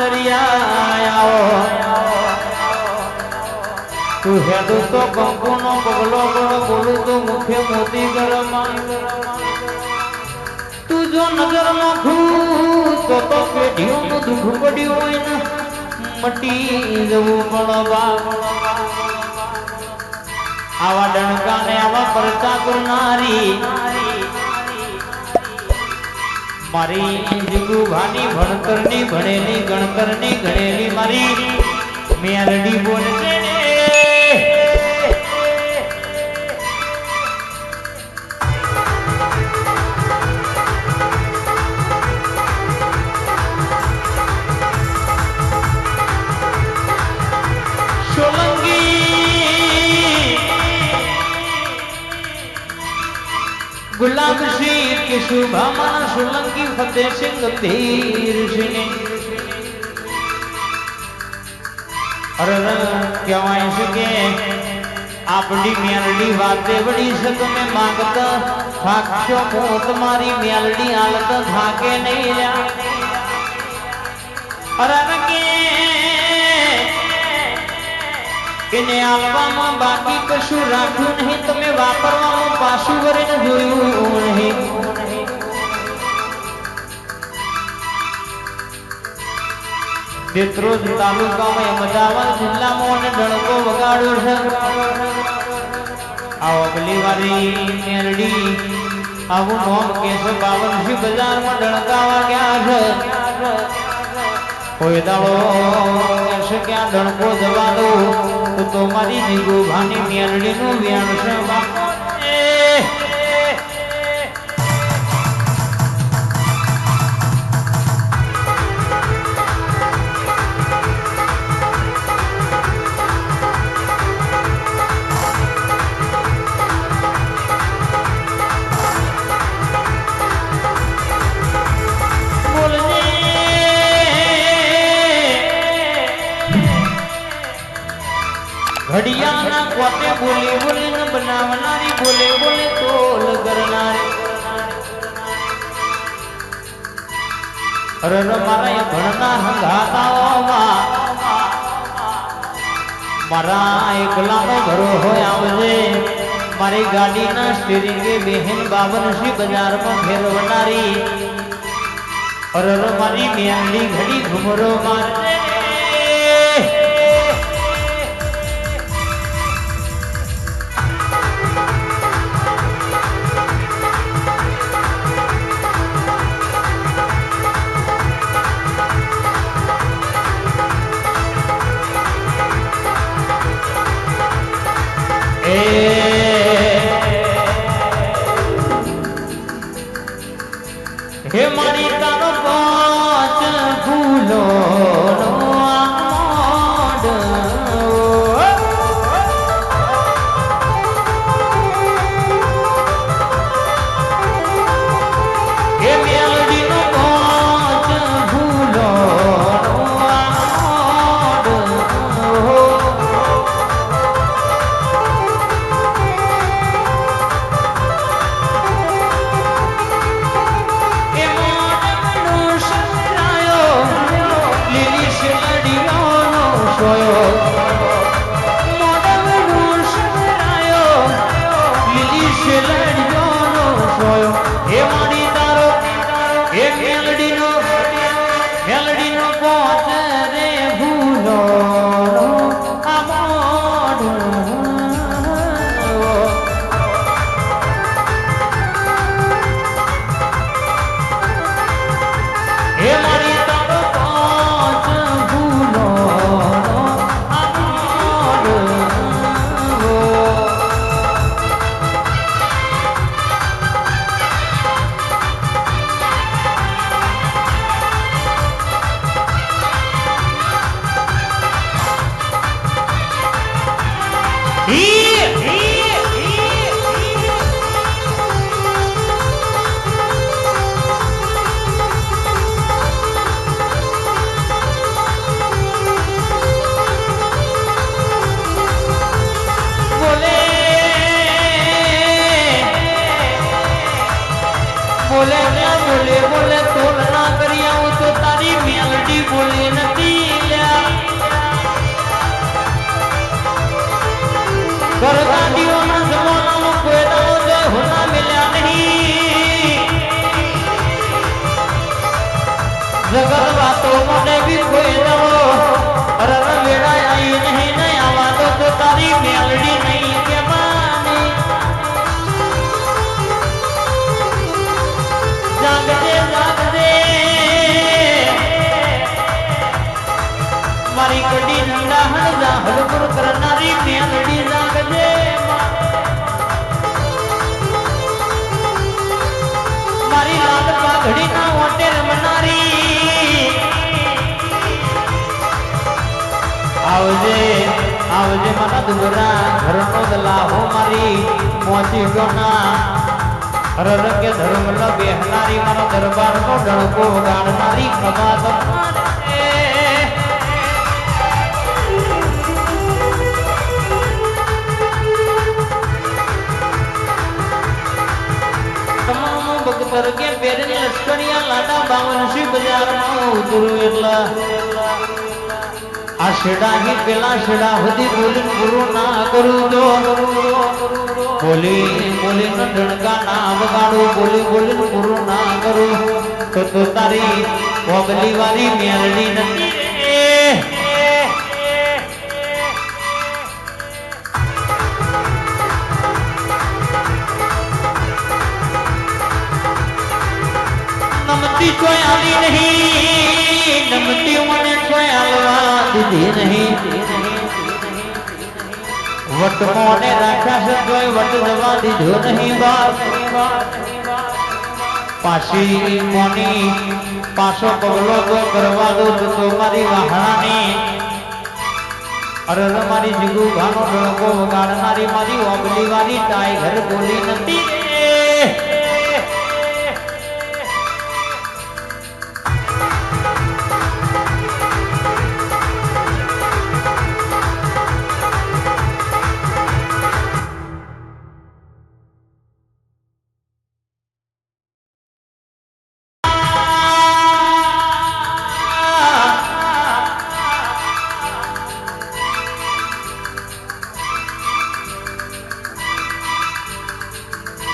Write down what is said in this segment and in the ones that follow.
દરિયા તું હેડું તો કંકુનો પગલો ગળો બોલું તો મુખે મોતી ગરમા તું જો નજર નાખું તો પેઢીઓનું દુઃખ પડ્યું હોય ને મટી જવું પડવા આવા ડણકા ને આવા પરચા કરનારી મારી જીગુભાની ભણતરની ભણેલી ગણતરની ગણેલી મારી મેલડી બોલશે गुलाब सिंह के शुभामा सोलंकी फतेह सिंह धीर सिंह अरे कहेवाय છે કે આપણી મેલડી વાતે વડી છે તમે માંગતા થાકશો મોત મારી મેલડી હાલત થાકે નહીં લ્યા અરે કે ને આલવામાં બાકી કશું રાખ્યું નહીં તમે વાપરવામાં પાછું વરીને જોયું નહીં તેત્રોજ તાલુકામાં અમદાવાદ જિલ્લામાં અને ડણકો વગાડ્યો છે આ અગલી વારી મેલડી આવું નોમ કેસો 52 બજારમાં ડણકાવા ગયા છે કોઈ દાડો કહેશે કે આ ડણકો જવા દો તો મારી જીગુભાની મેલડીનું વ્યાણ છે બાપો ઘડિયાના કોતે બોલી બોલીને બનાવનારી બોલે બોલે તોલ કરનારી અરે મારા ભણના હંગાતાઓમાં મારા એકલાનો ઘરો હોય આવજે મારી ગાડીના સ્ટીરિંગે બહેન 52 બજારમાં ફેરવનારી અરે મારી મેલડી ઘડી ઘુમરો મારજે हे मारी तारो पांच फूलो नो आमोड हे मेलडी नो पांच फूलो नो आमोड बोले बोले बोले तोल ना करिया तो तारी मेलडी बोले नती ઊંડા હળજા હળપુર કરનારી મેલડી જાગજે મારી લાલ પાઘડી ના ઓટે રમનારી આવજે આવજે મારા દુબરા ઘરનો દલાહો મારી મોચી ગોના હર કે ધર્મ લ બેહનારી મારા દરબાર નો ડણકો વગાડનારી ખબા તમામ ભક્તર કે બેરની લશ્કરિયા લાડા 52 બજારમાં ઉતરું એટલા આ શેડા હી પેલા શેડા સુધી બોલીને પૂરું ના કરું તો બોલી બોલીને ડણકા ના વગાડું બોલી બોલીને પૂરું ના કરું તો તારી ઓગલી વાળી મેલડી નથી નમતી કોઈ આલી નહીં નમતી મને કોઈ આલવા દીધી નહીં વટ મોને રાખ્યા છે કોઈ વટ જવા દીધો નહીં બાપ પાછી મોની પાછો પગલો તો કરવા દો તો મારી વહાણાની અરે મારી જીગુ ગાનો ડળકો વગાડનારી મારી ઓગલી વાળી ટાઈગર બોલી નથી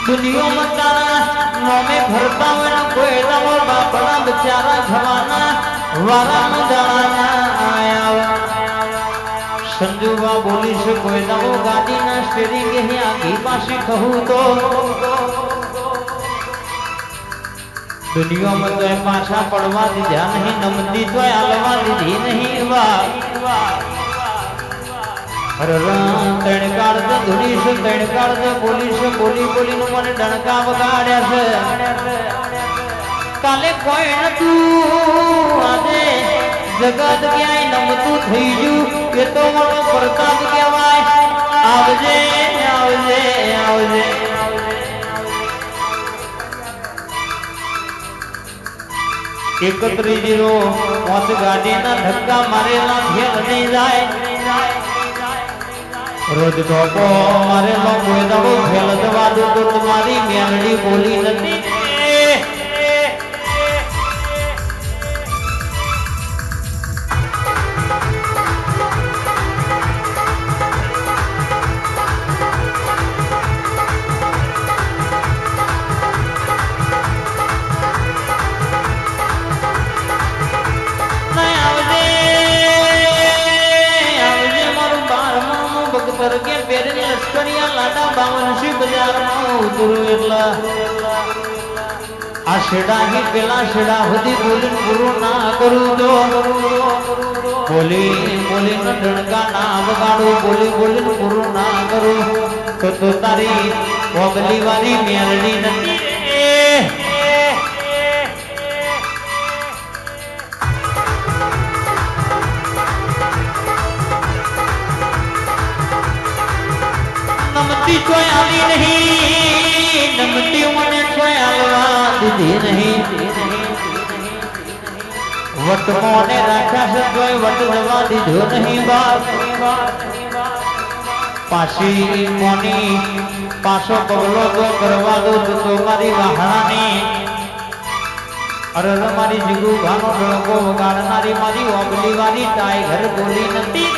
दुनिया में तारा नौमे भरता हुआ कोई रहो बापड़ा बेचारा जवाना वाला में जवाना आया संजुवा बोली से कोई रहो गाड़ी ना स्टेरिंग ही आगे पासी कहूँ तो दुनिया में तो पाछा पड़वा दीजा नहीं नमती तो आलवा दीधी नहीं वाह तणकाड़ दे धुनी से तणकाड़ दे बोली से बोली बोली नु મને ડણકા વગાડ્યા છે કાલે કોઈ નતું આજે જગત ક્યાંય નમતું થઈ ગયું એ તો મારો પ્રતાપ કહેવાય આવજે આવજે આવજે એકત્રી જીરો પાંચ ગાડીના ધક્કા મારેલા ફેલ નહીં જાય रोज धोको मारे लो कोई दबो खेल दवा दो तो तुम्हारी मेलडी बोली नहीं के बेरनी लश्करिया लाडा 52 बजाરમાં ઉતરું એટલા આ શેડા હી પેલા શેડા સુધી બોલીને પૂરું ના કરું તો બોલી બોલીને ડણકા ના વગાડું બોલી બોલીને પૂરું ના કરું તો તારી ઓગલી વાળી મેલડી નથી नमती कोई आली नहीं नमती मने कोई आलवा दीदी नहीं वट मोने राख्या से कोई वट जवा दीधो नहीं बाप पासी मोनी पाछो पगलो तो करवा दो तो मारी वहाणानी अरे मारी जीगू गानो डळको वगाडनारी मारी ओगली वाली टाइगर बोली नहीं